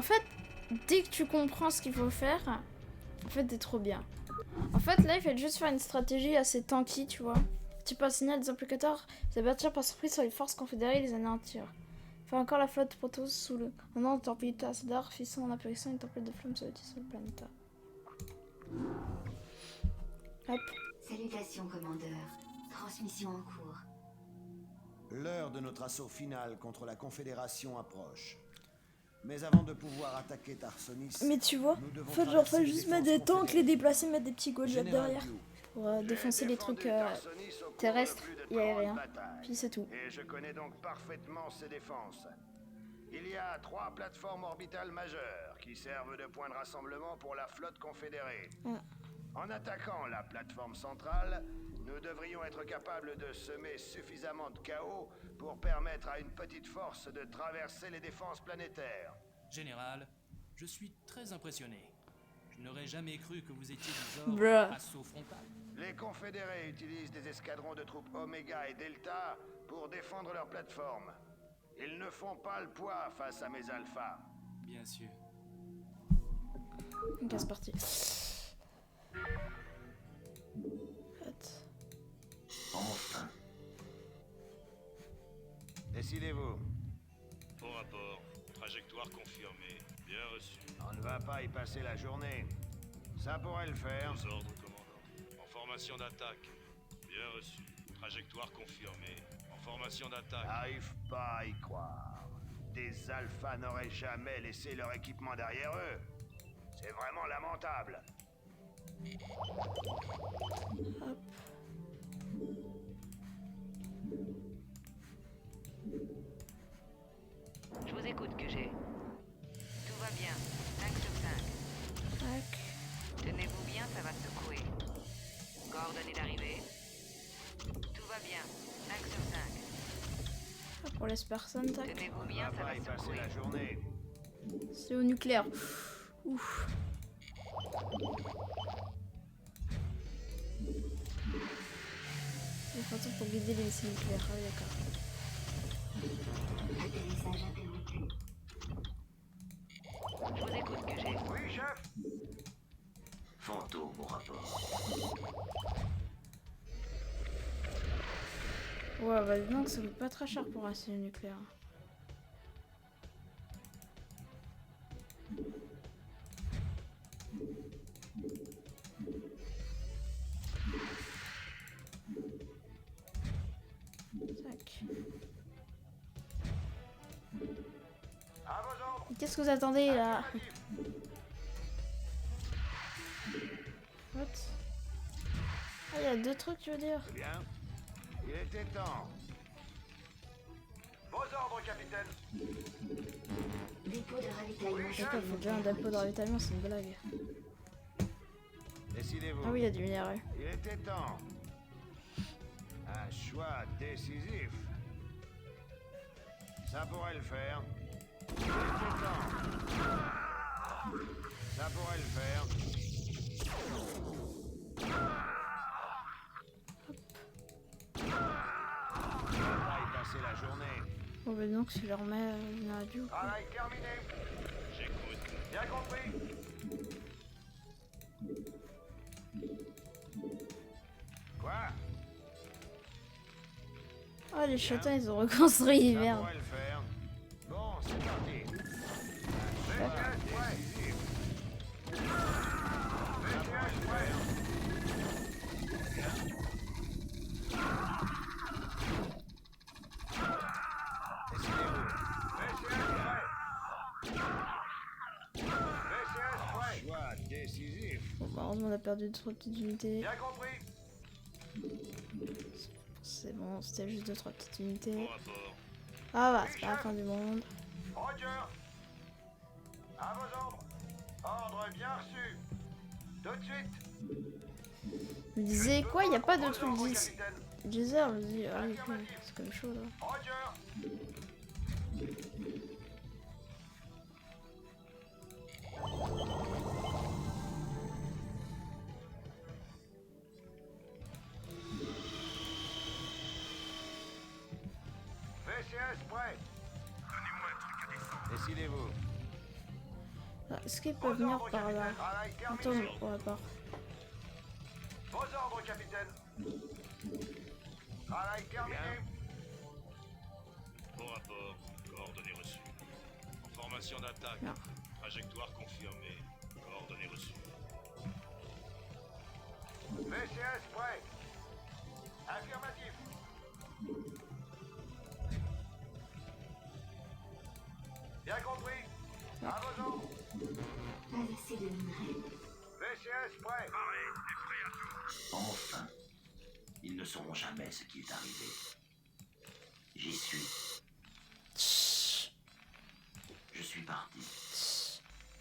En fait, dès que tu comprends ce qu'il faut faire, en fait, t'es trop bien. En fait, là, il fallait juste faire une stratégie assez tanky, tu vois. Tu peux assigner des implicateurs, s'abattre par surprise sur les forces confédérées et les anéantir. Faire encore la flotte Protoss sous le nom de Torpillita Assadar, fissant en apparition une tempête de flammes sur le tissu de Planeta. Hop. Salutations, commandeur. Transmission en cours. L'heure de notre assaut final contre la Confédération approche. Mais avant de pouvoir attaquer Tarsonis, Mais tu vois, en fait, genre, faut juste mettre des tanks, les déplacer, mettre des petits Goliaths derrière. Pour défoncer les trucs terrestres et aériens. Puis c'est tout. Et je connais donc parfaitement ses défenses. Il y a 3 plateformes orbitales majeures qui servent de point de rassemblement pour la flotte confédérée. Ah. En attaquant la plateforme centrale, nous devrions être capables de semer suffisamment de chaos pour permettre à une petite force de traverser les défenses planétaires. Général, je suis très impressionné. Je n'aurais jamais cru que vous étiez du genre Bruh. assaut frontal. Les confédérés utilisent des escadrons de troupes Oméga et Delta pour défendre leur plateforme. Ils ne font pas le poids face à mes alphas. Bien sûr. Ok, c'est parti. Enfin. Décidez-vous. Bon rapport. Trajectoire confirmée. Bien reçu. On ne va pas y passer la journée. Ça pourrait le faire. Aux ordres, commandant. En formation d'attaque. Bien reçu. Trajectoire confirmée. En formation d'attaque. N'arrive pas à y croire. Des alphas n'auraient jamais laissé leur équipement derrière eux. C'est vraiment lamentable. Hop. Je vous écoute, QG. Tout va bien. 5 sur 5. Tac. Tenez-vous bien, ça va secouer. Coordonnées d'arrivée. Tout va bien. 5 sur 5. Hop, on laisse personne, tac. Tenez-vous On ne bien, va ça pas va y passer secouer. la journée. C'est au nucléaire. Ouf. Il faut attendre pour guider les missiles nucléaires. Ah oui, d'accord. Atterrissage interrompu. Je vous écoute, QG. Oui, chef. Fantôme au rapport. Ouais, bah donc ça coûte pas très cher pour un missile nucléaire. Tac. À vos ordres. Qu'est-ce que vous attendez là? What? Ah, il y a 2 trucs, tu veux dire? Eh bien, il était temps. Vos ordres, capitaine. Dépôt de ravitaillement. D'accord, il faut déjà un dépôt de ravitaillement, c'est une blague. Décidez-vous. Ah oui, il y a du minerai. Il était temps. Un choix décisif. Ça pourrait le faire. Il était temps. Ça pourrait le faire. On va y passer la journée. Bon, bah donc, je le remets une radio. Travail terminé. J'écoute. Bien compris. Quoi? Oh, les chatons, ils ont reconstruit, Ça merde. pourrait le faire. Bon, c'est parti. Choix décisif. Bon, bah, heureusement, on a perdu 3 petites unités. Bien compris. C'est bon, c'était juste 2-3 petites unités. Bon rapport. Ah bah, c'est pas la fin du monde. Roger. À vos ordres. Ordre bien reçu. Tout de suite. Je me disais, quoi, il n'y a pas de Vos truc ordres, 10. capitaine. Geyser, je me dis, ah oui, cool, c'est comme chaud là. Roger. VCS prêt. Donnez-moi un truc à défendre. Décidez-vous. Est-ce qu'ils peuvent venir par là? Travail Attends, terminé. on va pas. Vos ordres, capitaine. Travail terminé. Bon rapport. Coordonnées reçues. En formation d'attaque. Non. Trajectoire confirmée. Coordonnées reçues. VCS prêt. Affirmatif. Bien compris. À vos ordres. Pas assez de minerais. VCS prêt. Enfin. Ils ne sauront jamais ce qui est arrivé. J'y suis. Chut. Je suis parti.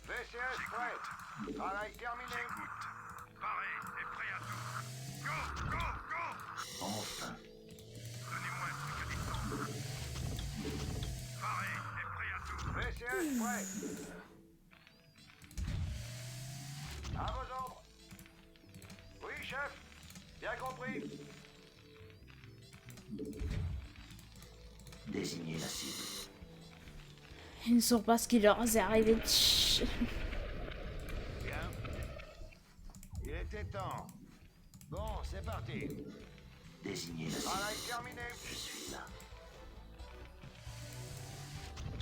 VCS prêt. Travail terminé. Enfin. VCS prêt. À vos ordres. Oui, chef. Bien compris. Désignez la cible. Ils ne sauront pas ce qui leur est arrivé. Chut. Bien. Il était temps. Bon, c'est parti. Désignez la cible. Travail terminé. Je suis là.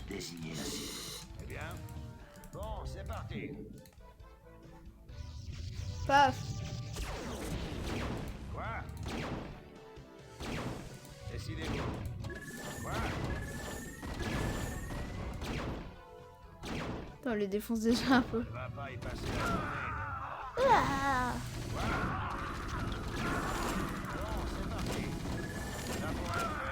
Désignez la cible. Eh bien. Bon, c'est parti. Paf. Quoi? Décidez-vous. Quoi? On les défonce déjà un peu. On va pas y passer la journée. Ah, Bon, c'est parti. Ça pourrait le faire.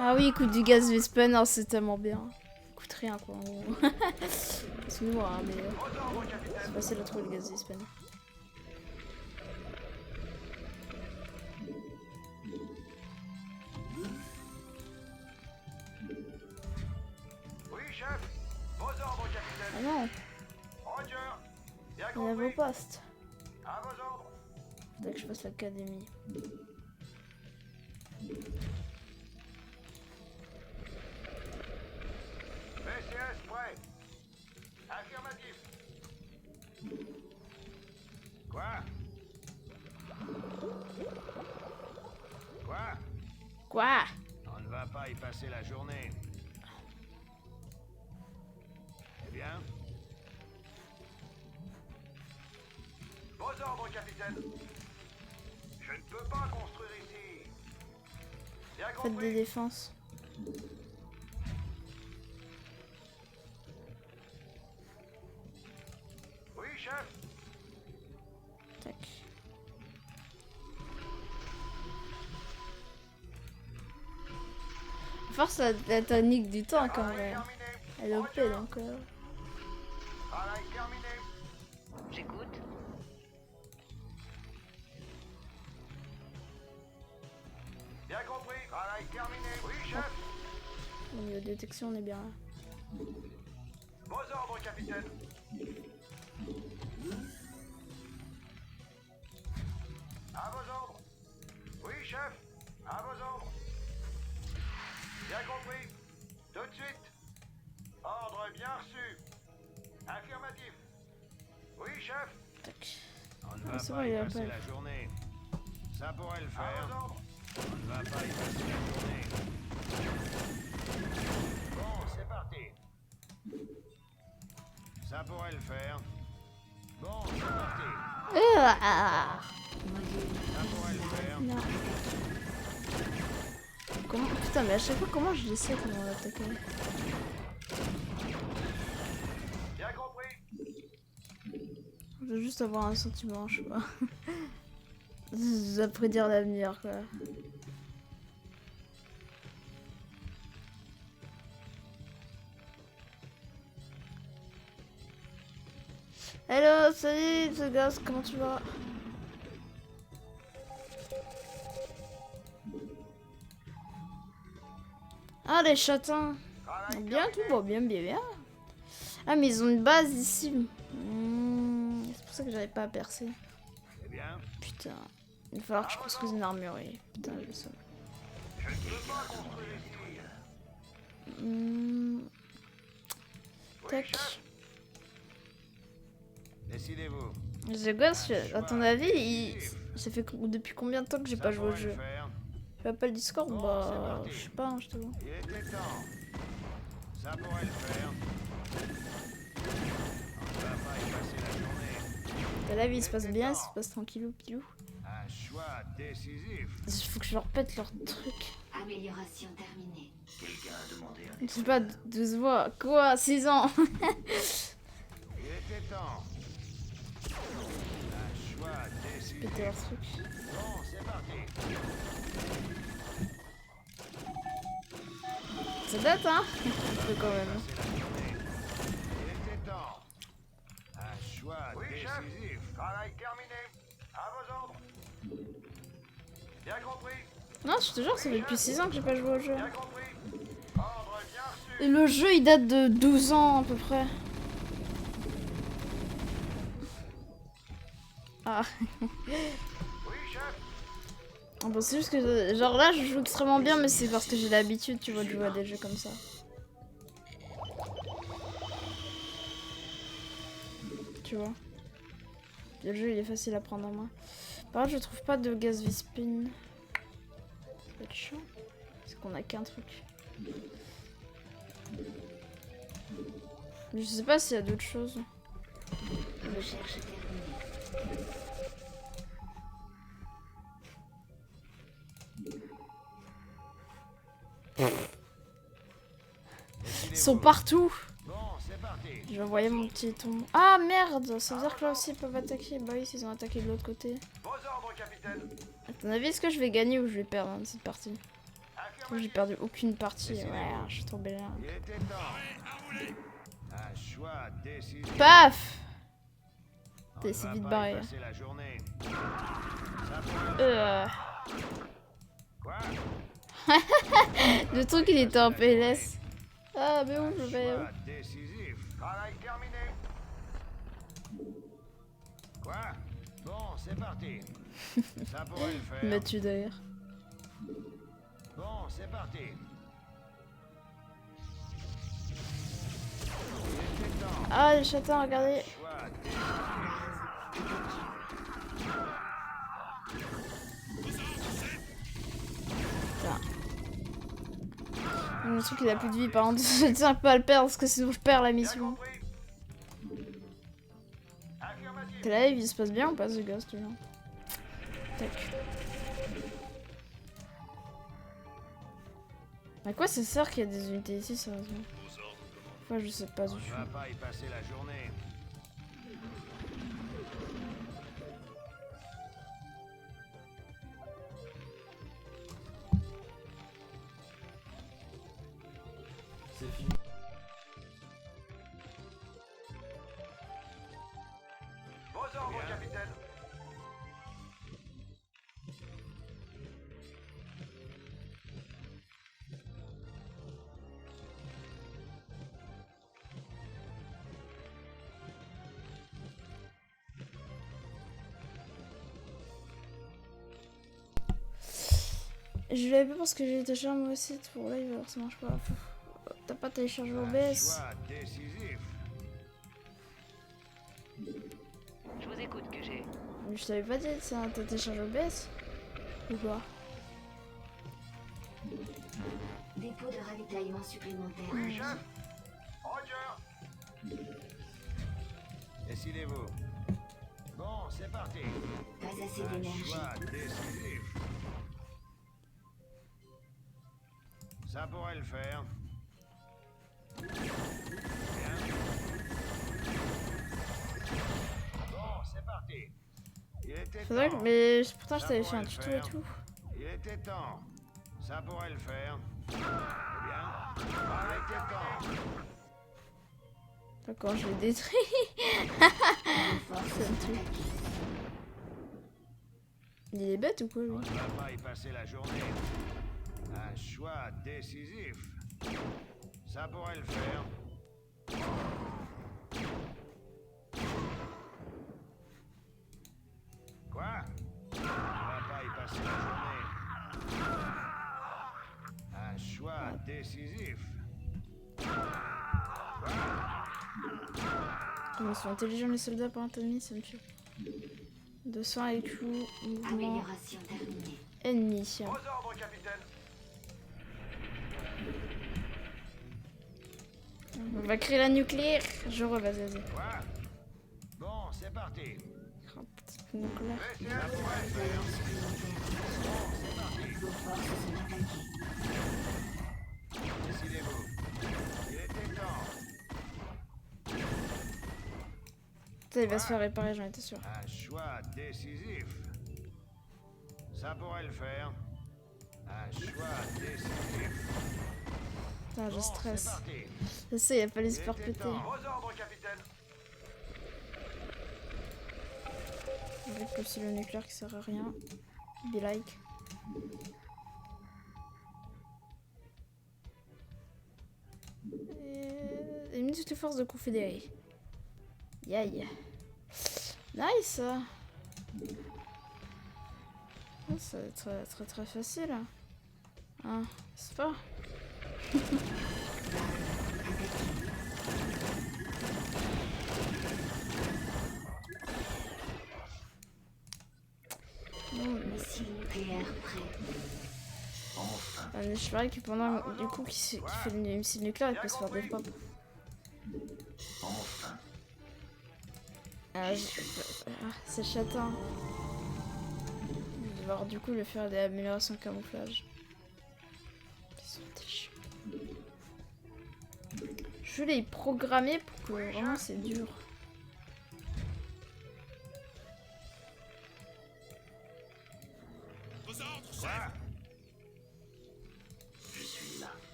ah oui, écoute du gaz Vespen, oh, c'est tellement bien. Écoute rien quoi en gros. Excuse-moi, hein, mais Vos ordres, capitaine. c'est facile à trouver le gaz Vespen. Oui, chef. Vos ordres, capitaine. Ah non, Roger. Bien il y a vos compris. postes. À vos ordres. Faudrait que je fasse l'académie. VCS prêt. Affirmatif. Quoi? Quoi? Quoi? On ne va pas y passer la journée. Eh bien? Vos ordres, capitaine. Je ne peux pas construire ici. Bien Faites des compris. défenses. Oui, chef. Tac. Force la tonique du temps quand Travail même. terminé. Elle est OP Roger. donc. Travail terminé. J'écoute. Bien compris. Travail terminé. Oui, chef. Au niveau de détection, on est bien là. Vos ordres, capitaine. À vos ordres. Oui, chef. À vos ordres. Bien compris. Tout de suite. Ordre bien reçu. Affirmatif. Oui, chef. Tac. On ne Ah, va c'est pas bon, y il a passer pas- la journée. Ça pourrait le faire. On ne va pas y passer la journée. Bon, c'est parti. Ça pourrait le faire. Bon, c'est parti. Ah, Ça pourrait le faire. non. Comment... Putain, mais à chaque fois, comment je sais comment l'attaquer? Bien compris. Je veux juste avoir un sentiment, je sais pas. Ça prédire l'avenir, quoi. Hello, salut, ce gars, comment tu vas? Ah, les châtains. Travail Bien terminé. tout, bon, bien, bien, bien. Ah, mais ils ont une base ici. C'est pour ça que j'arrive pas à percer. C'est bien. Putain, il va falloir que je construise une armurerie. Putain, je le sens. Je ne peux pas construire ici. Tac. Décidez-vous. The Ghost, à ton avis, ça fait depuis combien de temps que j'ai pas joué au jeu? Tu vas pas le Discord? Bah, je sais pas, hein, je t'avoue. Il était temps. Ça pourrait le faire. On va pas y passer la journée. La vie il se passe bien, il se passe tranquillou pilou. Un choix décisif. Il faut que je leur pète leur truc. Amélioration terminée. Quelqu'un a demandé un Je sais pas, 12 voix. Quoi? 6 ans? Il était temps. Un choix décisif. Péter leur truc. Bon, c'est parti. Ça date, hein? Un peu quand même. C'est la journée. Il était temps. Un choix décisif. Travail terminé. À vos ordres. Bien compris. Non, je te jure, ça fait depuis 6 ans que j'ai pas joué au jeu. Bien compris. Ordre bien reçu. Et le jeu il date de 12 ans à peu près. Ah. Oui, chef. Ah bon, c'est juste que genre là je joue extrêmement bien, mais c'est parce que j'ai l'habitude, tu vois, de jouer à des jeux comme ça. Tu vois. Le jeu il est facile à prendre en main. Par contre je trouve pas de gaz V-Spin. Ça va être chiant. Parce qu'on a qu'un truc. Je sais pas s'il y a d'autres choses. Recherche terminée. Ils sont partout. Bon, c'est parti. J'ai envoyé mon petit tombeau. Ah merde, ça veut dire que là aussi ils peuvent attaquer. Bah oui, ils ont attaqué de l'autre côté. Vos ordres, capitaine. À ton avis, est-ce que je vais gagner ou je vais perdre dans cette partie? J'ai perdu aucune partie. Ouais, je suis tombé là. Il était temps. Un choix décisif. Paf! On T'es si va vite pas y barré. passer la journée. Ça pourrait- Quoi? Le truc il était en PLS. Ah, mais où je vais? Choix décisif. Travail terminé. Quoi? Bon, c'est parti. Ça pourrait le faire. Il m'a tué d'ailleurs. Bon, c'est parti. Il était temps. Ah, les chatons, regardez. Choix décisif. Le truc il a plus de vie, par contre, je tiens pas à le perdre parce que sinon je perds la Bien mission. compris. Affirmatif. T'es là, il se passe bien ou pas ce gosse, tu vois? Tac. À quoi ça sert qu'il y a des unités ici, sérieusement? Vos ordres, commandeur. Moi, je sais pas du On tout. va pas y passer la journée. C'est fini. Vos ordres, capitaine. Je l'avais pas parce que j'ai téléchargé mon site pour live, alors ça marche pas. T'as pas téléchargé Un OBS? choix décisif. Je vous écoute, QG. Mais je t'avais pas dit ça, t'as téléchargé OBS? Ou quoi? Dépôt de ravitaillement supplémentaire. Oui, chef. Roger. Décidez-vous. Bon, c'est parti. Pas assez Un d'énergie. choix décisif. Ça pourrait le faire. Bien. Bon, c'est parti. Il était C'est vrai que, temps. mais pourtant je Ça t'avais fait pourrait un le tuto et faire. tout. Il était temps. Ça pourrait le faire. Bien. Il était temps. D'accord, je l'ai détruit. Force Ça me tue. Il est bête ou quoi lui? On ne va pas y passer la journée. Un choix décisif. Ça pourrait le faire. Quoi? On ne va pas y passer la journée. Un choix décisif. Quoi? Comment ils sont intelligents les soldats par anatomie, ça me tue. 200 IQ, mouvement, Amélioration terminée. ennemi. Aux ordres, capitaine. On va créer la nucléaire. Je vas-y, vas-y. Ouais. Bon, c'est parti. Oh, petite nucléaire. VCS prêt. Défaillance supplémentaire. C'est parti. Vos forces sont attaquées. Décidez-vous. Il était temps. Putain, il va se faire réparer, j'en étais sûr. Un choix décisif. Ça pourrait le faire. Un choix décisif. Putain, je Bon, stresse. c'est parti. Je sais, il a pas les Il super était péter. temps. Aux ordres, capitaine. Avec aussi le nucléaire qui sert à rien. Be like. Élimine toutes les forces de confédérés. Yaï. Nice. Ah, ça va être très facile. Hein, c'est pas. Missile nucléaire prêt. Enfin, Mais je parie que pendant du coup qu'il fait le missile nucléaire, il peut se faire des pop. enfin. Ah, c'est chatin. Je vais devoir du coup le faire des améliorations de camouflage. Ils sont intelligents. Je vais les programmer pour que vraiment c'est dur. Aux ordres, Ouais. chef. Je suis là.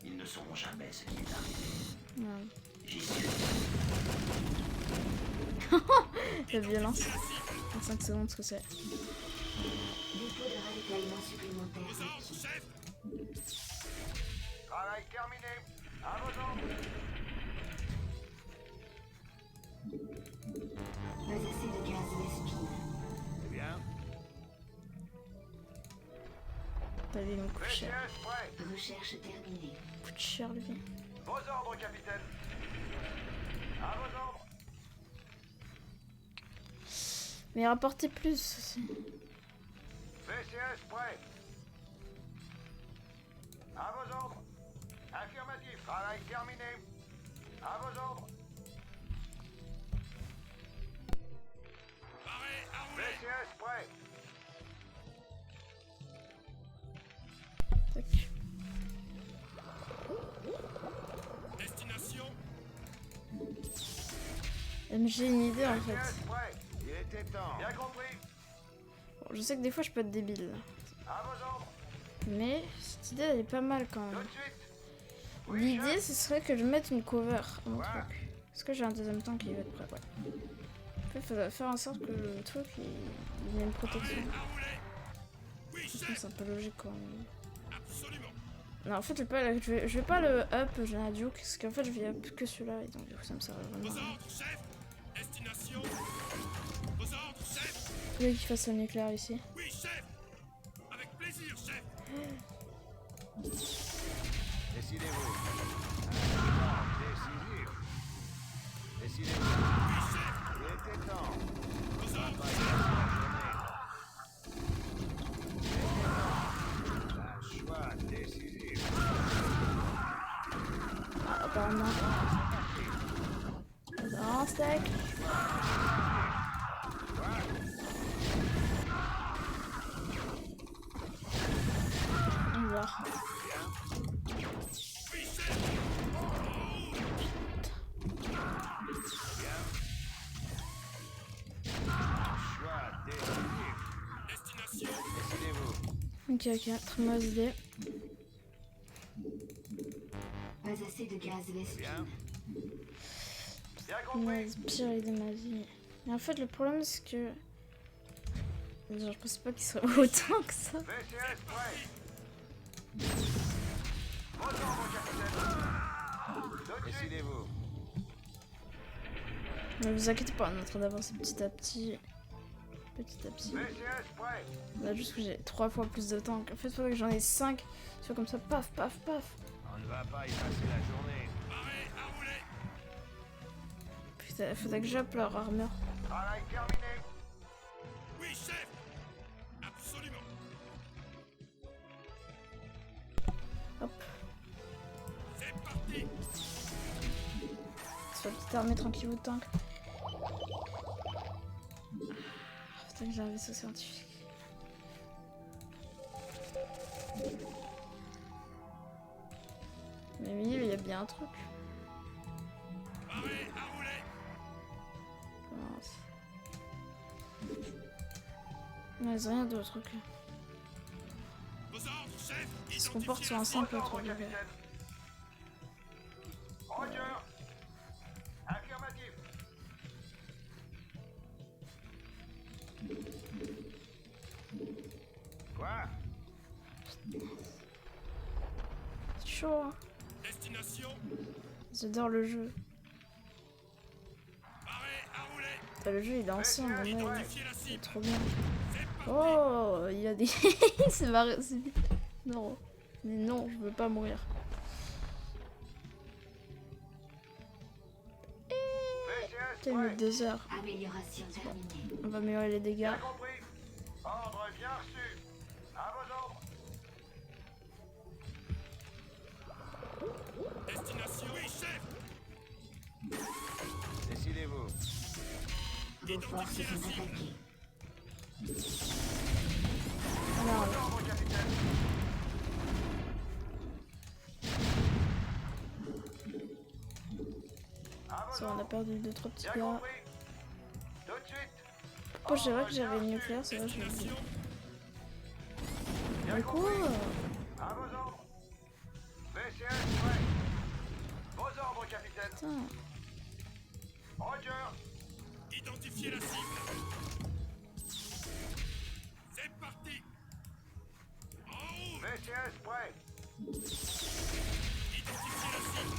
Ils ne sauront jamais ce qui est arrivé. Ouais. J'y suis. La violence. En 5 secondes, ce que c'est. Dépôt de ravitaillement supplémentaire. Aux ordres, chef. Travail terminé. À vos ordres. Pas assez de gaz Vespine. C'est bien. T'as vu, il me coûte cher. VCS prêt. Recherche terminée. Il coûte cher, lui. Vos ordres, capitaine. À vos ordres. Mais rapporter plus aussi. VCS prêt. À vos ordres. Affirmatif. Travail terminé. À vos ordres. Paré à rouler. VCS prêt. Tac. Destination. J'ai une idée en fait. VCS prêt. Il était temps. Bien compris. Bon, je sais que des fois je peux être débile. À vos ordres. Mais cette idée elle est pas mal quand Tout même. de suite. L'idée ce serait que je mette une cover à mon truc. Est-ce que j'ai un deuxième temps qui va être prêt? Ouais. En fait, il faudrait faire en sorte que le truc il ait une protection. À rouler. Oui, chef. C'est un peu logique quand même. Absolument. Non, en fait, je vais pas le up, j'ai un duke, parce qu'en fait, je vais up que celui-là, et donc du coup, ça me sert Aux vraiment. ordres, chef. Destination. Aux ordres, chef. Je veux qu'il fasse le nucléaire ici. Oui, chef. Avec plaisir, chef. Décidez-vous. Décisif. Décidez-vous. Oui, chef. Il était temps. Aux ordres. Un choix décisif. Ah, apparemment. Un stack. On va voir. Choix décisif. Destination. Décidez-vous. Ok, très mauvaise idée. Pas assez de gaz Vespine. Bien. Bien Mauvaise, pire idée de ma vie. Mais en fait, le problème, c'est que. Genre, je pensais pas qu'il serait autant que ça. VCS prêt. Vos ordres, capitaine. Décidez-vous. Ne vous inquiétez pas, on est en train d'avancer petit à petit. Petit à petit. VCS prêt. Là, juste que j'ai 3 fois plus de temps. En fait, il faudrait que j'en ai 5. Soit comme ça, paf, paf, paf. On ne va pas y passer la journée. Paré à rouler. Faudrait que j'appe leur armure. Travail terminé. Oui, chef. Absolument. Hop. C'est parti. Soit petite armée tranquille au tank. Putain que j'ai un vaisseau scientifique. Mais milieu, il y a bien un truc. Arrêt à rouler. Commence. Non, ils ont rien d'autre truc. Vos ordres, chef. Ils se comportent sur un simple truc. Roger. Affirmatif. Quoi? C'est chaud, hein. Destination. J'adore le jeu. Arrêt à rouler. Putain, le jeu il est ancien, mais là, Identifiez la il est cible. trop bien. C'est parti. Oh, il a des. C'est marrant. Non. Mais non, je veux pas mourir. VCS Putain, il met prêt. 2 heures. Amélioration terminée. On va améliorer les dégâts. Bien compris. Ordre bien reçu. À vos ordres. Destination. Oui, chef. Décidez-vous. Vos forces sont attaquées. Alors, Ordre, capitaine. À vos ça, on a ordres. perdu 2-3 petits Bien gars. compris. Tout de suite. Oh, c'est vrai que j'avais une nucléaire, c'est vrai que je l'ai oublié. Bien Du coup, compris. À vos ordres. VCS prêt. Vos ordres, capitaine. putain. Roger. Identifiez la cible. C'est parti. En route. VCS prêt. Identifiez la cible.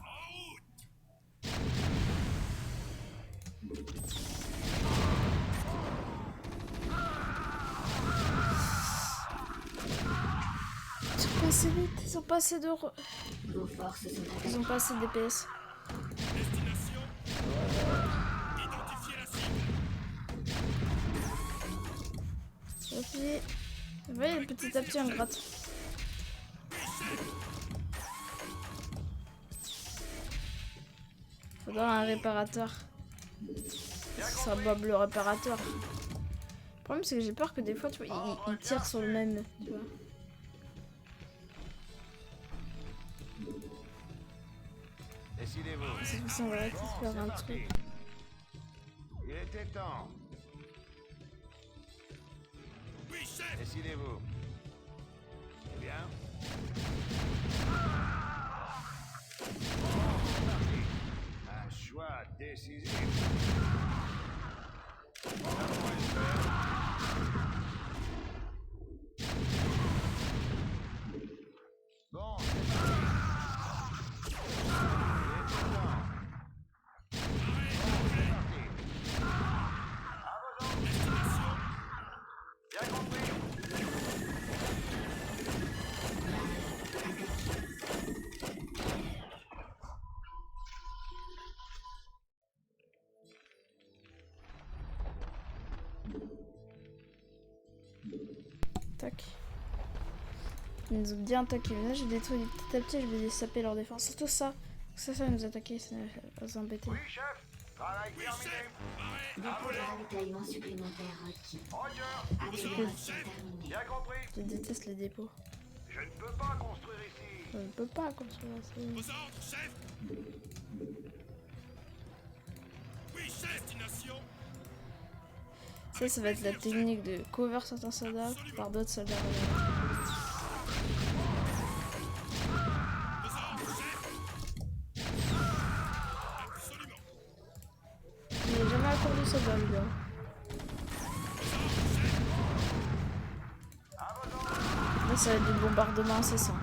En route. Ils sont passés vite, ils ont pas assez de. Vos forces sont Ils ont attaquées. pas assez de DPS. Destination. Identifiez la cible. Et puis. Vous voyez, petit à petit, on gratte. Faudra un réparateur. Ce sera Bob le réparateur. Le problème, c'est que j'ai peur que des fois, tu vois, il tire sur le même. Tu vois. Décidez-vous. De toute façon, on va faire un truc. Il était temps. Oui, chef. Décidez-vous. Eh bien. Un choix décisif. Bon, c'est parti. Il était temps. À vos ordres. Destination. Bien compris. Tac. Ils nous ont bien attaqué. Là, j'ai détruit petit à petit, je vais les saper leur défense. Surtout ça. Ça va nous attaquer, ça va nous embêter. Oui, chef. Travail terminé. Dépôt de ravitaillement supplémentaire requis. Roger. Amélioration terminée. Bien compris. Je déteste les dépôts. Je ne peux pas construire ici. Je ne peux pas construire ça. Vos ordres, chef. Oui, chef. Destination. Ça va être la technique de cover certains soldats par d'autres soldats. Vos ordres, chef. Absolument. Il n'est jamais à court de soldat, le gars. Là, ça va être du bombardement incessant.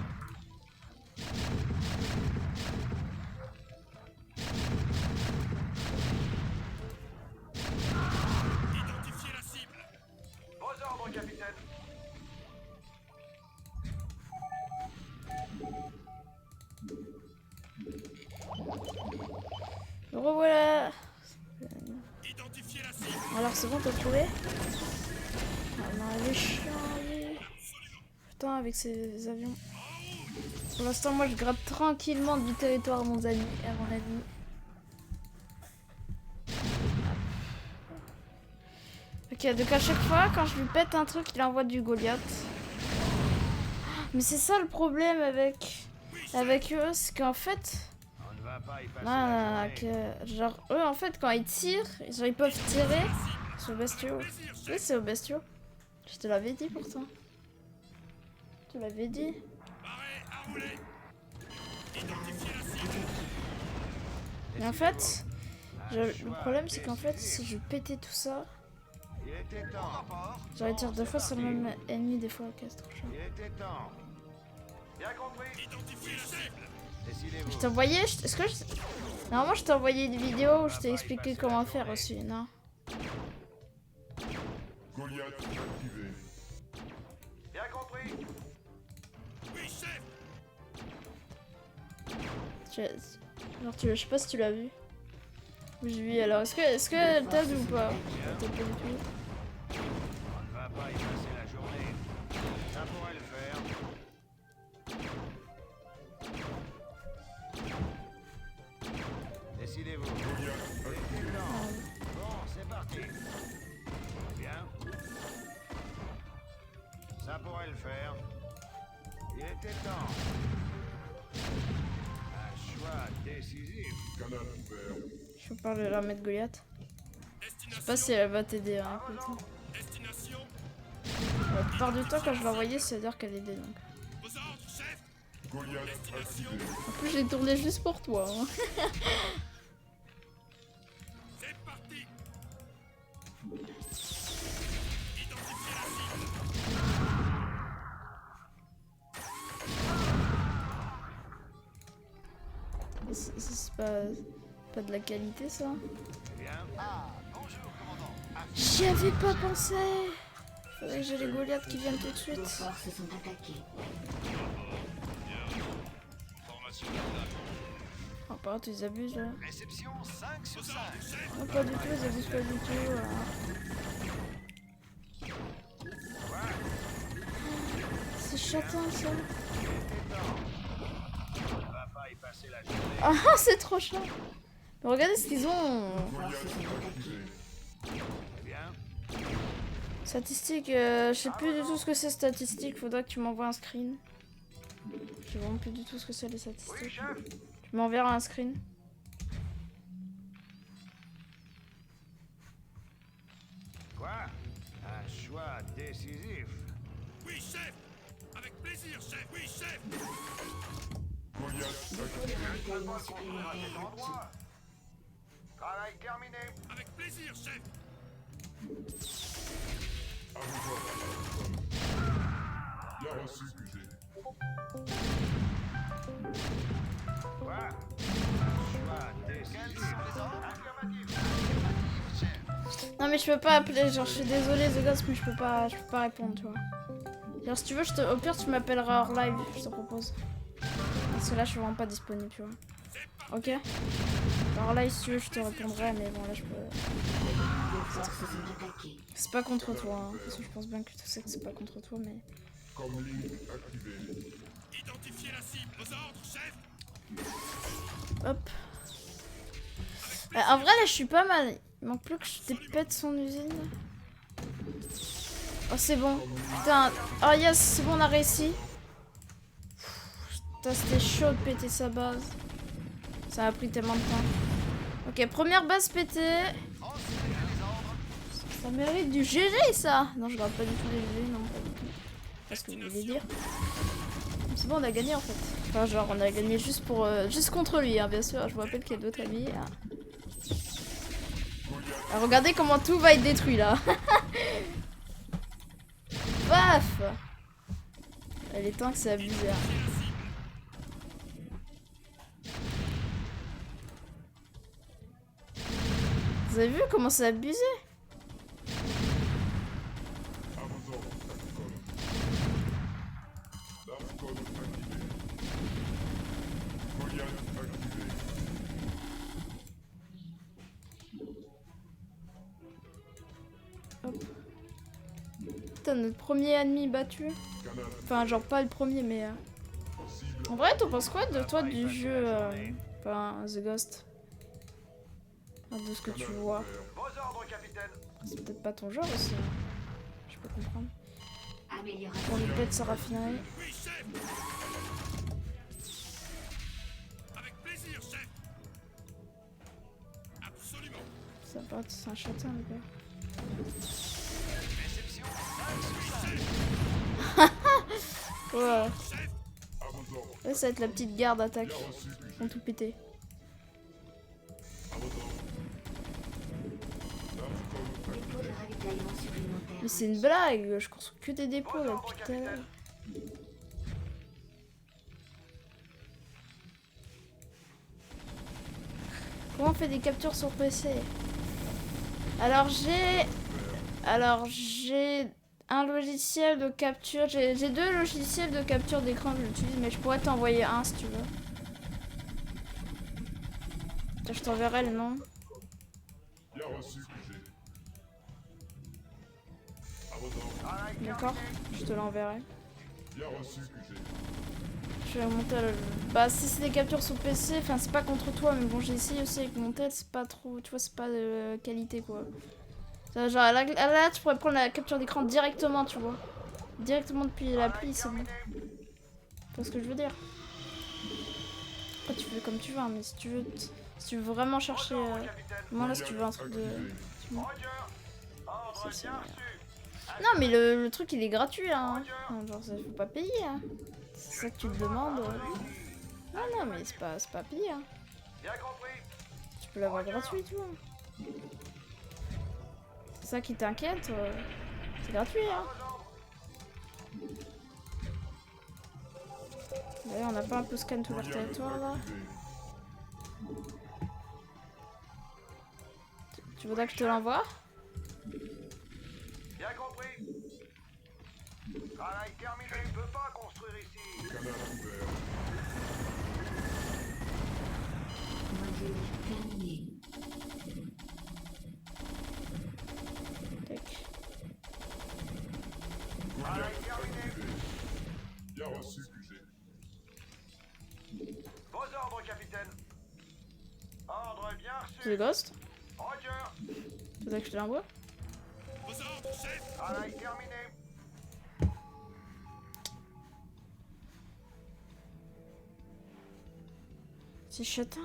Identifiez la cible. Vos ordres, capitaine. Le revoilà. Alors c'est bon, t'as trouvé? Ah non, elle est chiant, lui. Putain, avec ces avions. Pour l'instant, moi, je gratte tranquillement du territoire à mon ami. Ok, donc à chaque fois, quand je lui pète un truc, il envoie du Goliath. Mais c'est ça le problème avec eux, c'est qu'en fait... On ne va pas y passer Non, la non, journée. que, genre, eux, en fait, quand ils tirent, genre, ils peuvent tirer sur le bestiau. Oui, c'est au bestiau. Je te l'avais dit, pourtant. Je te l'avais dit. Mais en fait, le problème, c'est qu'en fait, si je pétais tout ça, Il était temps. j'aurais tiré 2 fois sur le même ennemi, des fois, ok, c'est trop chaud. Il était temps. Bien compris. Décidez-vous. Je t'ai envoyé, est-ce que normalement, je t'ai envoyé une vidéo où je t'ai expliqué comment faire aussi, non? Goliath activé. Bien compris. Genre, je sais pas si tu l'as vu. J'ai vu, alors, est-ce que elle t'a vu ou pas? Peut-être pas du tout. On ne va pas y passer la journée. Ça pourrait le faire. Décidez-vous. Il était temps. Bon, c'est parti. Bien. Ça pourrait le faire. Il était temps. Un choix décisif. Canal ouvert. Je peux pas leur mettre Goliath. Je sais pas si elle va t'aider, hein, écoute. La plupart du temps, quand je l'ai envoyée, ça veut dire qu'elle aidait, donc. Goliath activé. En plus, je l'ai tourné juste pour toi, hein. C'est pas de la qualité, ça. Bien. J'y avais pas pensé. Faudrait que j'ai les Goliaths qui viennent tout de Vos suite. forces sont attaquées. Formation d'attaque. Oh, par contre, ils abusent, là. Réception 5 sur 5. Non, pas du tout, ils abusent pas du tout. Là. C'est chatin, ça. On ne va pas y passer la journée. Ah, c'est trop chaud. Mais regardez ce qu'ils ont. Forces sont attaquées. Bien. Statistiques, je sais plus du tout ce que c'est statistiques. Faudra que tu m'envoies un screen. Je sais vraiment plus du tout ce que c'est les statistiques. Tu m'enverras un screen. Quoi? Un choix décisif. Goliath activé. Ravitaillement supplémentaire requis. Travail terminé. À vos ordres. Bien reçu, QG. Quoi? Un choix décisif. Affirmatif. Non mais je peux pas appeler, genre je suis désolée The Ghost, mais je peux pas répondre, tu vois. Genre si tu veux, au pire tu m'appelleras hors live, je te propose. Parce que là je suis vraiment pas disponible, tu vois. Ok? Alors là si tu veux je te répondrai, mais bon là je peux... Vos forces sont attaquées. C'est pas contre toi, hein. Parce que je pense bien que tu sais que c'est pas contre toi, mais... Comlink activé. Hop. En vrai là je suis pas mal. Il manque plus que je dépète son usine. Oh c'est bon. Putain. Oh yes, c'est bon, on a réussi. Putain, c'était chaud de péter sa base. Ça a pris tellement de temps. Ok, première base pétée. Ça mérite du GG ça. Non, je garde pas du tout les GG, non pas du tout. Parce que vous voulez dire. C'est bon, on a gagné en fait. Enfin genre on a gagné juste pour juste contre lui, hein, bien sûr. Je vous rappelle qu'il y a d'autres amis. Hein. Alors, regardez comment tout va être détruit là. Paf. Il est temps que c'est abusé. Hein. Vous avez vu comment c'est abusé? À vos ordres, Capcom. Darkcon activé. Goliath activé. Putain, notre premier ennemi battu. Canal Enfin, genre pas le premier, mais... En vrai, t'en penses quoi de toi du jeu... Enfin, The Ghost? Enfin, de ce que tu vois. Vos ordres, capitaine. C'est peut-être pas ton genre aussi. Hein. Je peux comprendre. Amélioration. On lui pète sa raffinerie. Oui, chef. Avec plaisir, chef. Absolument. Ça va, c'est un châtain, le gars. Ouais. à vos ordres. Là, ça va être la petite garde attaque. Bien reçu, QG. Ils vont tout péter. À vos ordres. Narcom Dépôt de ravitaillement supplémentaire. Mais c'est une blague, je construis que des dépôts là, putain. Comment on fait des captures sur PC? Alors j'ai un logiciel de capture, j'ai deux logiciels de capture d'écran que j'utilise, mais je pourrais t'envoyer un si tu veux. Tiens, je t'enverrai le nom. Bien reçu, QG. À vos ordres. D'accord? Je te l'enverrai. Bien reçu, QG. Je vais monter le... Bah si c'est des captures sur PC, enfin c'est pas contre toi, mais bon j'ai essayé aussi avec mon tel, c'est pas trop, tu vois, c'est pas de qualité quoi. Genre là tu pourrais prendre la capture d'écran directement, tu vois. Directement depuis l'appli, c'est bon. Tu vois ce que je veux dire? Après tu fais comme tu veux, hein, mais si tu veux vraiment chercher... Moi là si tu veux un truc de... Ça, c'est meilleur. Non mais le truc il est gratuit hein. Genre ça faut pas payer hein. C'est ça que tu te demandes. Ah non mais c'est pas payé hein. Tu peux l'avoir gratuit tu vois. C'est ça qui t'inquiète. C'est gratuit hein. D'ailleurs on n'a pas un peu scan tout leur territoire là. Tu voudrais que je te l'envoie? Bien compris. Travail terminé. Je ne peux pas construire ici. Canal ouvert. Module terminé. Tac. Goliath activé. Bien reçu, QG. Vos ordres, capitaine. Ordre bien reçu. The Ghost? Roger. Tu voudrais que je te l'envoie? Vos ordres, chef. Travail terminé. C'est châtain.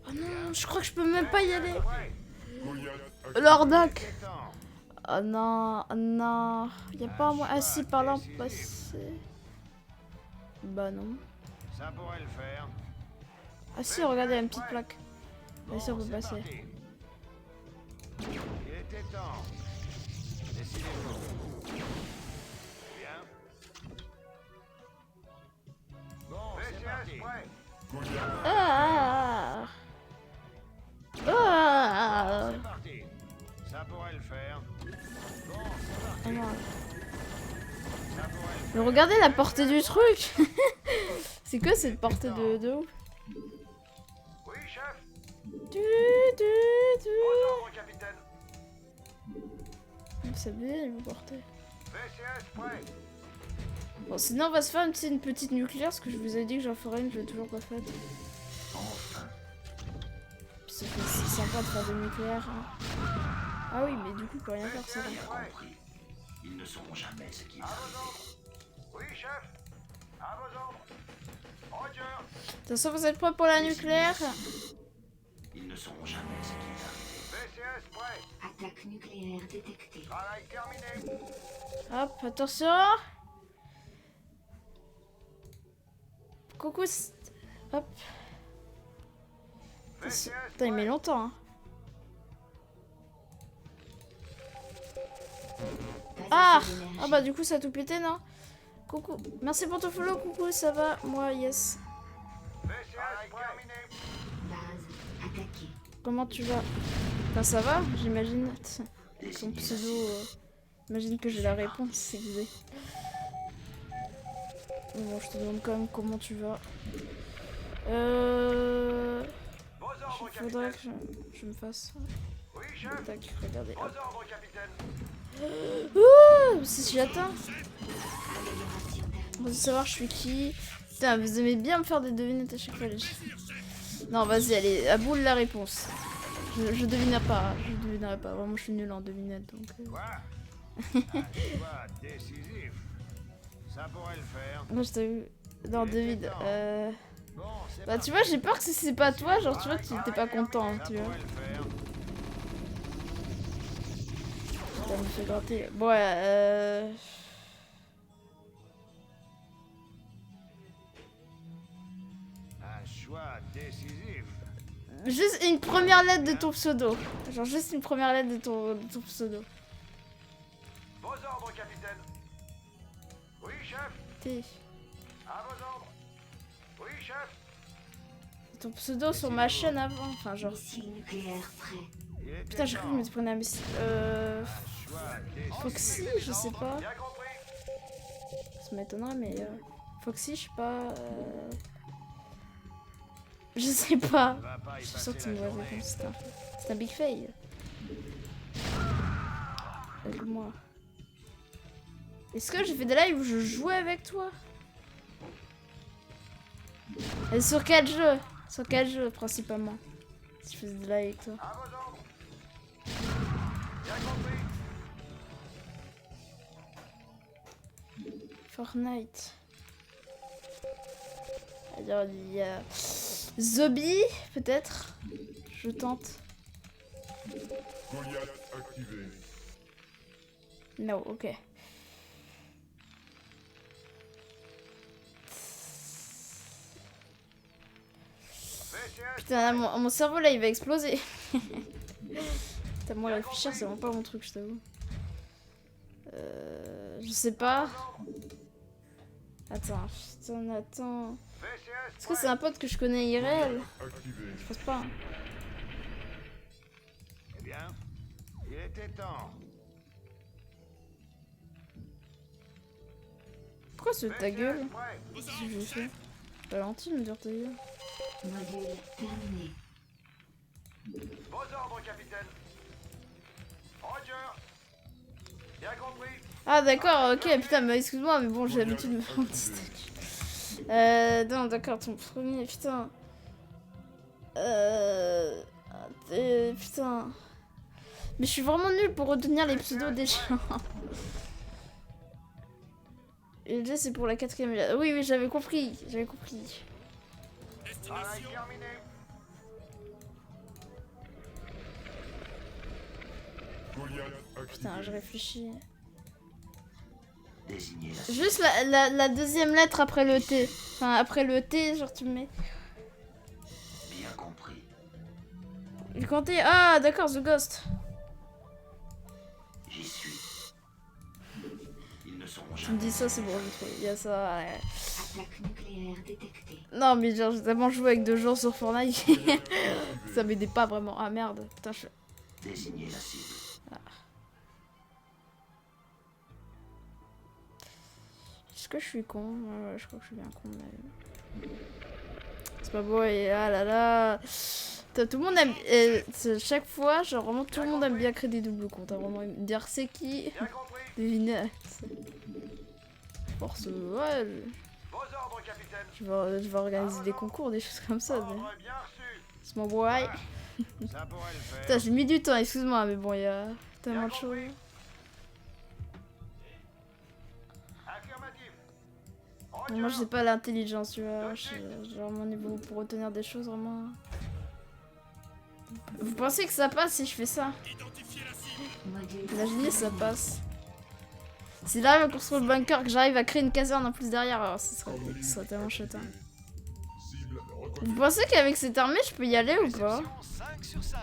Oh non, je crois que je peux même pas y aller. Goliath activé. Lordoc. C'est temps. Oh non, oh non. Y a pas un moyen. Ah si, par là on peut passer. Bah non. Ça pourrait le faire. Ah si, regardez, il y a une petite plaque. Bon, Ici on peut c'est passer. parti. Il était temps. Décidez-vous. Bien. Bon, c'est parti. Goliath Ah ah. C'est parti. Ça pourrait le faire. Bon, c'est parti. Ah non. Ça pourrait le faire. Mais regardez la portée du truc. C'est quoi cette portée de ouf? Oui, chef. Du. Vos ordres, capitaine. C'est bien, ils vont porter. VCS prêt. Bon, sinon on va se faire une petite nucléaire, parce que je vous ai dit que j'en ferais une, je l'ai toujours pas faite. Enfin. Puis c'est sympa de faire des nucléaires. Hein. Ah oui, mais du coup, on peut rien faire, ça. Bien compris. Ils ne sauront jamais ce qui est À vos arrivé. ordres. Oui, chef. À vos ordres. Roger. De toute façon, vous êtes prêts pour la nucléaire? Ils ne sauront jamais ce qui est arrivé. VCS prêt. Attaque nucléaire détectée. Travail terminé. Hop, attention. Coucou. Hop. VCS Putain, il met longtemps. Hein. Ah! Ah bah du coup ça a tout pété, non? Coucou. Merci pour ton follow, coucou, ça va? Moi, yes. VCS terminé. Base attaquée. Comment tu vas? Enfin, ça va, j'imagine. Son pseudo... J'imagine que j'ai la réponse, c'est Xé. Bon, je te demande quand même comment tu vas. Vos ordres, Il faudrait capitaine. que je me fasse... Oui, chef. Tac, regardez. Vos Hop. ordres, capitaine. Ouh, si j'atteins. Amélioration On veut savoir je suis qui. Putain, vous aimez bien me faire des devinettes à chaque fois. Non, vas-y, allez, à boule la réponse. Je devinerai pas. Je devinerai pas. Vraiment, je suis nulle en devinette. Donc, Quoi? Un choix décisif. Ça pourrait le faire. moi, je t'ai vu. Non, devine. Bon, c'est Bah, tu vois, j'ai peur que si c'est pas toi, genre, tu vois, tu t'es pas content, hein, ça tu vois. pourrait le faire. Ça me fait gratter. Bon, Un choix décisif. juste une première lettre de ton pseudo. Genre, juste une première lettre de ton pseudo. Vos ordres, capitaine. Oui, chef. T. À vos ordres. Oui, chef. Ton pseudo sur ma chaîne avant. Enfin, genre. missile nucléaire prêt. Il était Putain, j'ai cru que je me prenais un missile. Un choix décisif. Foxy, je sais pas. Bien compris. Ça m'étonnerait, mais. Foxy, je sais pas. Je sais pas. On va pas y Je suis sûre passer que c'est une la mauvaise journée. réponse. C'est un big fail. Avec moi. Est-ce que j'ai fait des lives où je jouais avec toi? Et sur quel jeu? Sur quel jeu principalement? Si je faisais des lives avec toi. À vos ordres. Bien compris. Fortnite. Alors il y a Zombie peut-être. Je tente. Goliath activé. Non, ok. VCS. Putain, mon cerveau là il va exploser. Putain, moi réfléchir c'est vraiment pas mon truc, je t'avoue. Je sais pas. Attends, attends. VCS. Est-ce que c'est un pote que je connais IRL? Activé. Je pense pas. Eh bien, il était temps. Pourquoi c'est ta gueule? Prêt. Qu'est-ce que j'ai fait? Pas gentil de me dire ta gueule. Module terminé. Vos ordres, capitaine. Roger. Bien compris. Ah d'accord, ok, putain, mais excuse-moi, mais bon, j'ai l'habitude de me faire un petit statut. Non, d'accord, ton premier, putain. Putain. Mais je suis vraiment nulle pour retenir les pseudos des gens. Et là, c'est pour la 4ème. Oui, oui, j'avais compris, j'avais compris. Travail terminé. Goliath activé. Putain, je réfléchis. Désignez la Juste la deuxième lettre après le T. Enfin, après le T, genre tu me mets. bien compris. Le compter. Ah, d'accord, The Ghost. J'y suis. Ils ne seront Tu me jamais. dis ça, c'est bon, j'ai trouvé. Il y a ça. Ouais. Attaque nucléaire détectée. Non, mais genre, j'ai tellement joué avec 2 gens sur Fortnite. Ça m'aidait pas vraiment. Ah merde. Putain, je. Désignez la cible. Est-ce que je suis con? Ouais, je crois que je suis bien con. Mais... C'est pas beau et ah là là. Putain, tout le monde aime. Chaque fois, genre vraiment tout le monde aime bien créer des doubles comptes. Hein, vraiment, me dire c'est qui. Bien compris. Deviner. Force. Ouais. Vos ordres, capitaine. Je vais organiser des concours, des choses comme ça. Mais... Ordre bien reçu. C'est mon boy. Ça pourrait le faire. Putain, j'ai mis du temps, excuse-moi, mais bon, il y a tellement de choses. Affirmatif. Moi, j'ai pas l'intelligence, tu vois. J'ai vraiment niveau pour retenir des choses, vraiment. Vous pensez que ça passe si je fais ça? Module Imaginez, ça passe. Si là, j'arrive à construire le bunker, que j'arrive à créer une caserne en plus derrière, alors ce serait tellement chouette. Hein. Cible reconnue. Vous pensez qu'avec cette armée, je peux y aller ou pas? 5 sur 5.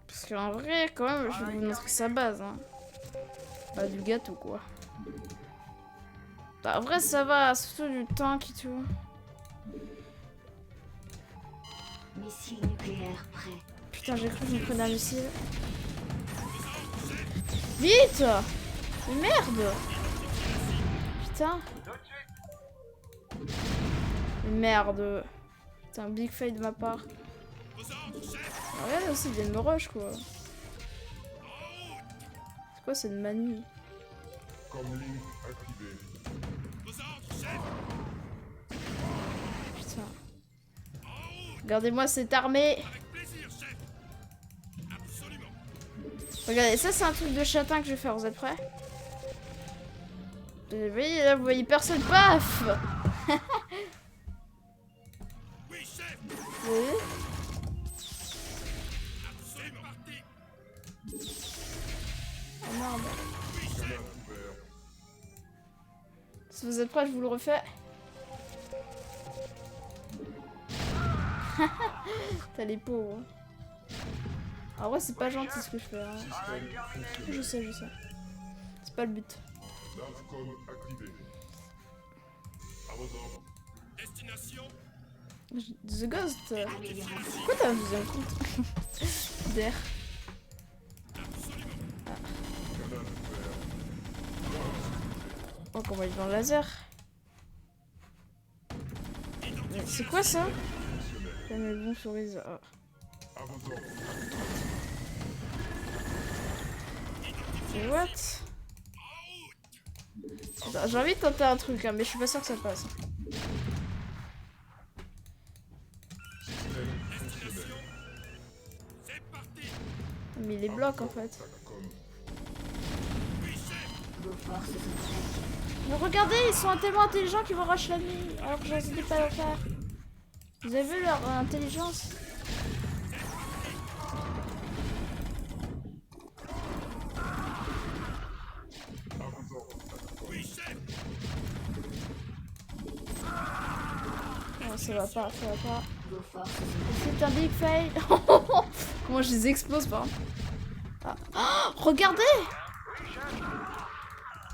Parce qu'en vrai, quand même, je vais vous montrer sa base. Hein. Pas du gâteau, quoi. Bah, en vrai, ça va, surtout du tank et tout. missile nucléaire prêt. Putain, j'ai cru que je me prenais un missile. Vite! Mais merde! Putain. Merde. Putain, big fail de ma part. Regarde aussi, ils viennent me rush, quoi. C'est quoi cette manie? Comlink activé. Putain. Regardez-moi cette armée. Regardez, ça c'est un truc de châtain que je vais faire, vous êtes prêts? Vous voyez, là, vous voyez personne, paf. Oui. Oh merde. Si vous êtes prêts, je vous le refais. T'as les pauvres. En vrai, c'est pas gentil ce que je fais. Hein. Je sais. C'est pas le but. Navcom activé. À vos ordres. The Ghost. Pourquoi t'as un deuxième compte d'air? Canal ouvert. Oh, comment il est dans le laser? Mais c'est quoi ça? J'ai mis le bon sur les... À vos ordres. Et what? Attends, j'ai envie de tenter un truc, hein, mais je suis pas sûre que ça passe. Système fonctionnel. Mais il les bloque en fait. Satcom. Vos forces sont attaquées. Mais regardez, ils sont tellement intelligents qu'ils vont rush la nuit, alors que j'hésitais pas à le faire. Vous avez vu leur intelligence? À vos ordres. Satcom. Non, ça va pas. Vos forces sont C'est un big fail. Comment je les explose, par exemple. Ah. Oh, regardez!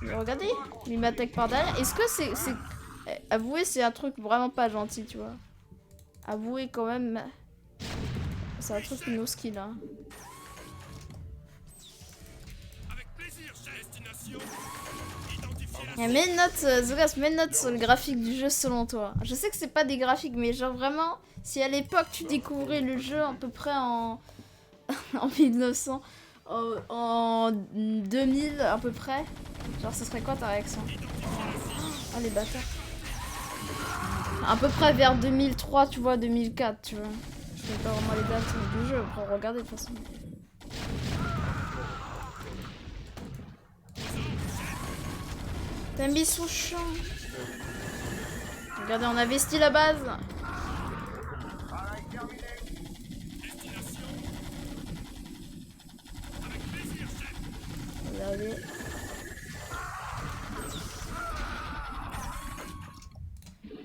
Mais regardez, il m'attaque par derrière. Est-ce que c'est... Avouez, c'est un truc vraiment pas gentil, tu vois. Avouez quand même. C'est un truc no skill, hein. Et mets une note, Zogas, mets une note sur le graphique du jeu selon toi. Je sais que c'est pas des graphiques, mais genre vraiment, si à l'époque tu découvrais le jeu à peu près en, en 1900, en 2000 à peu près, genre ce serait quoi ta réaction? Oh les bâtards. À peu près vers 2003, tu vois, 2004, tu vois. Je sais pas vraiment les dates du jeu, on peut regarder de toute façon. T'as mis son champ. Regardez, on a investi la base. Regardez.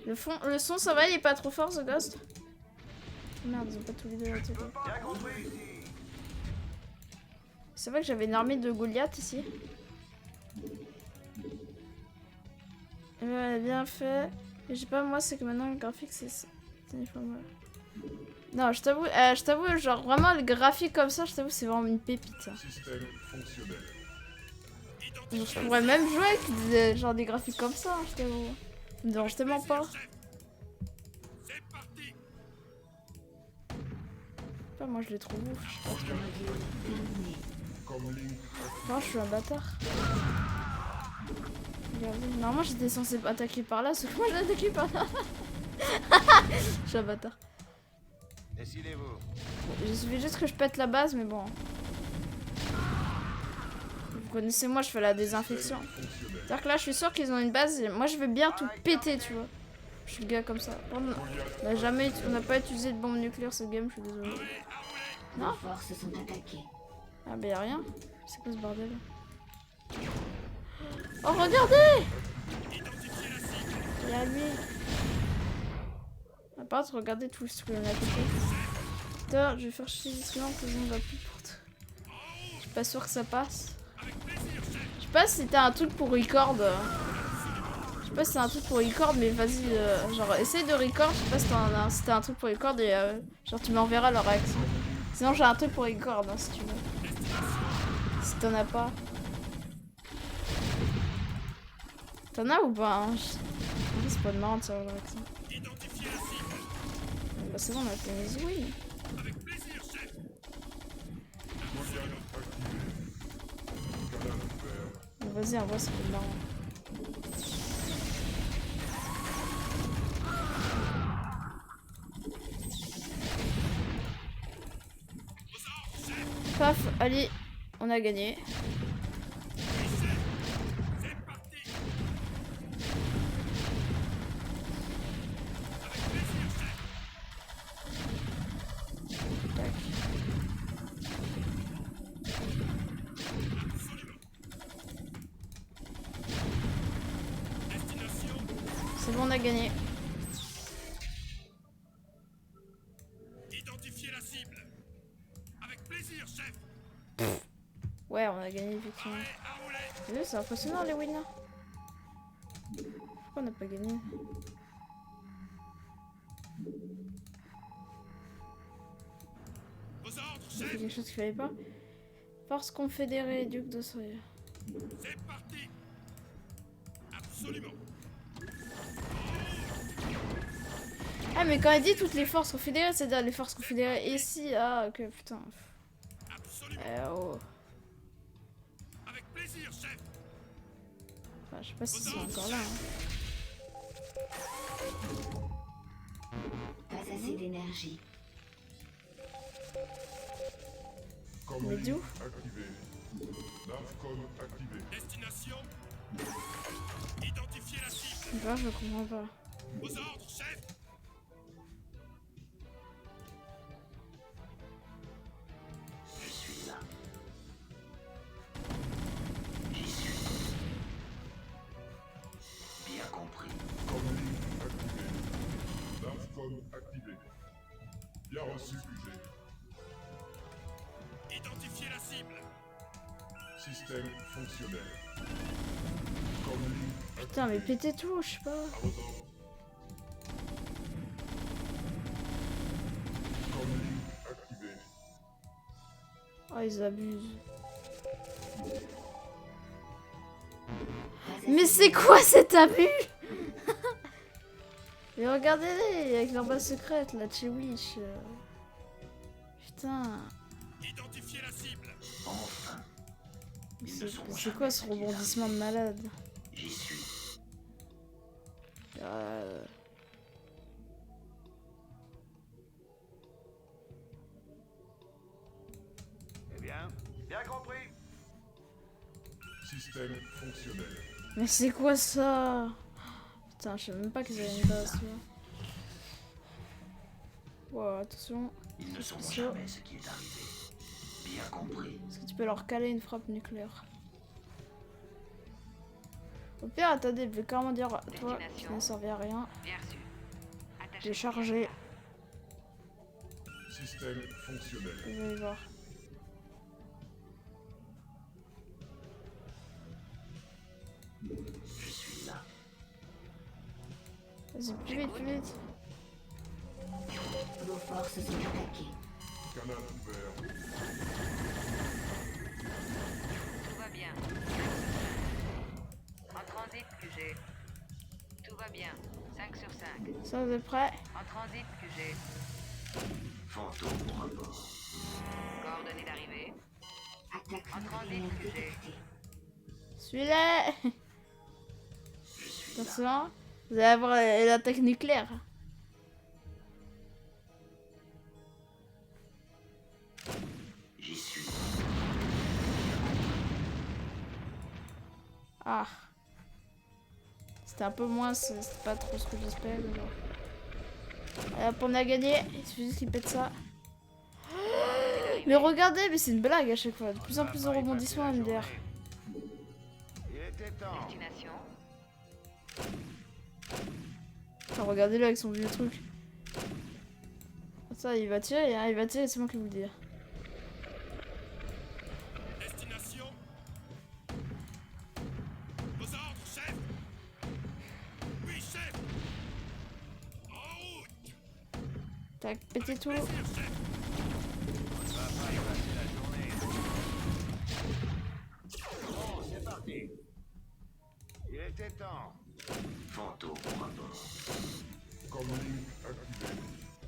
Le son, ça va, il est pas trop fort, ce Ghost? Merde, ils ont pas tous les deux la télé. C'est vrai que j'avais une armée de Goliath ici. Ouais, bien fait. Mais je sais pas, moi, c'est que maintenant le graphique, c'est non, je t'avoue, genre vraiment le graphique comme ça, je t'avoue, c'est vraiment une pépite. Ça. Système fonctionnel. Genre, je pourrais même jouer avec genre des graphiques comme ça, hein, je t'avoue. Ça me dérange tellement pas. Pas, moi, je les trouve ouf. Je sais pas trop. Comlink Non, je suis un bâtard. Regardez. Normalement, j'étais censé attaquer par là, sauf que moi, j'ai attaqué par là. Je suis un bâtard. Décidez-vous. Il suffit juste que je pète la base, mais bon. Vous connaissez, moi, je fais la désinfection. C'est-à-dire que là, je suis sûre qu'ils ont une base. Et moi, je vais bien tout péter, tu vois. Je suis le gars comme ça. On n'a pas utilisé de bombe nucléaire cette game, je suis désolée. Vos forces sont attaquées. Ah, bah y'a rien. C'est quoi ce bordel? Oh, regardez! Il y a lui. À part, regardez tout ce que l'on a fait. Putain, je vais faire chier justement que je ne va plus pour tout. Je suis pas sûr que ça passe. Je sais pas si c'était un truc pour record. Je sais pas si c'est un truc pour record, mais vas-y, genre essaye de record. Je sais pas si c'était un truc pour record et genre tu m'enverras leur réaction. Sinon j'ai un truc pour record hein, si tu veux. Si t'en as pas. T'en as ou pas hein? C'est pas de marrant de savoir leur réaction. Bah c'est bon, on a fait mes oui. Goliath activé. Canal vas-y, en vrai, ça fait marrant. Paf, allez, on a gagné. C'est bon, on a gagné. Identifiez la cible. Avec plaisir, chef. Ouais, on a gagné effectivement. T'as vu, c'est impressionnant les wins là. Pourquoi on n'a pas gagné? Vos ordres, Il y a chef. quelque chose qu'il fallait pas. Force confédérée, duc d'Ossorier. C'est parti. Absolument. Ah, mais quand elle dit toutes les forces confédérées, c'est-à-dire les forces confédérées ici. Ah, ok, putain. Absolument. Oh. Avec plaisir, chef. Enfin, je sais pas si c'est encore là. Hein. Pas assez d'énergie. Mais Comlink d'où? activé. Navcom activé. Destination. Identifiez la cible. Je comprends pas. Vos ordres, chef. Je suis là. J'y suis. Bien compris. Comlink activé. Navcom activé. Bien reçu, QG. Identifiez la cible. Système fonctionnel. Comlink Putain, mais pétez tout, je sais pas. à vos ordres. Comlink activé. Oh, ils abusent. Pas assez Mais c'est quoi cet abus? Mais regardez-les avec leur base secrète là de chez Wish. Putain. Identifiez la cible. Enfin. Mais Ils ne sont c'est jamais quoi ce ce qu'ils rebondissement de malade? J'y suis. Eh bien, bien compris. Système fonctionnel. Mais c'est quoi ça? Putain, je sais même pas qu'ils avaient une base, tu vois. Wow, attention. Ils ne sauront Spéciaux. jamais ce qui est arrivé. Bien compris. Est-ce que tu peux leur caler une frappe nucléaire? Au pire, attendez, je vais carrément dire toi qui ne servait à rien. Bien reçu. Attachez. J'ai chargé. Système fonctionnel. Vous allez voir. Je suis là. Vas-y, plus vite, plus vite. Vos forces sont attaquées. Canal ouvert. Tout va bien. En transit, QG. Tout va bien. 5 sur 5. Ça, vous êtes prêts? En transit, QG. Fantôme au rapport. Coordonnées d'arrivée. Attaque En transit, nucléaire QG. détectée. Suis-les. Je suis là. Attention, vous allez avoir l'attaque nucléaire. J'y suis. Ah. C'était un peu moins, c'était pas trop ce que j'espérais. Mais bon. Allez, hop, on a gagné. Il suffit juste qu'ils pètent ça. Mais regardez, mais c'est une blague à chaque fois. De plus en plus de rebondissements MDR. Il était temps. Destination. Enfin, regardez-le avec son vieux truc. Ça, il va tirer, hein, il va tirer, c'est moi qui vous le dis. Destination. Vos ordres, chef. Oui, chef. En route. Tac, pétez tout. Plaisir, chef. On va pas y passer la journée. Bon, c'est parti. Il était temps. Fantôme au rapport. Comlink activé.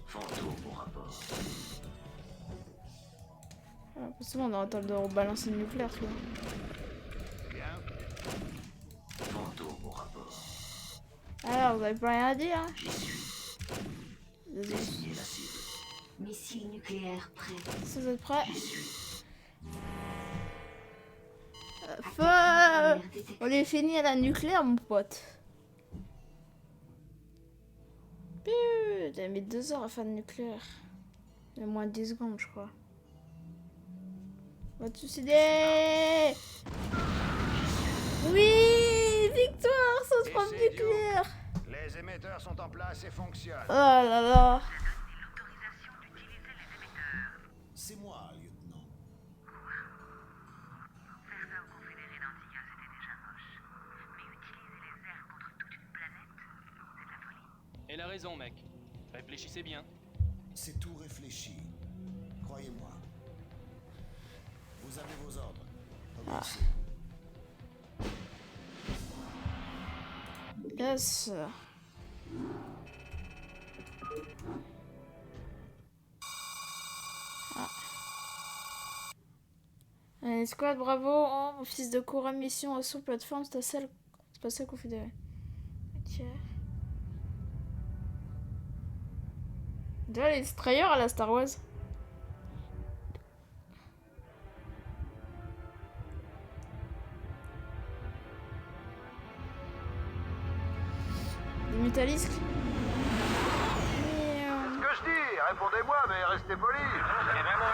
Fantôme au rapport. Ah, c'est bon, on aura le temps de rebalancer le nucléaire, tu vois. Bien. nucléaire, vous avez pas rien à dire, hein? J'y suis. Désolé. Désigner la cible. Missile nucléaire prêt. Si vous êtes prêts? J'y suis. Feu! On est fini à la nucléaire, mon pote. Putain, mis 2 heures à faire le nucléaire. Il y a moins de 10 secondes, je crois. On va te suicider! Oui! Victoire! Sans Et trop c'est nucléaire! Les émetteurs sont en place et fonctionnent. Oh là là! C'est moi, lieutenant. Faire ça aux confédérés d'Antigua, c'était déjà moche. Mais utiliser les airs contre toute une planète, c'est de la folie. Elle a raison, mec. Réfléchissez bien. C'est tout réfléchi. Croyez-moi. Vous avez vos ordres. Obéissez. Yes! Allez, squad, bravo! Oh, mon fils de cours, mission sous plateforme spatiale confédérée. Ok. Déjà les destroyers à la Star Wars. Des Mutalisques. Ce que je dis, répondez-moi, mais restez polis.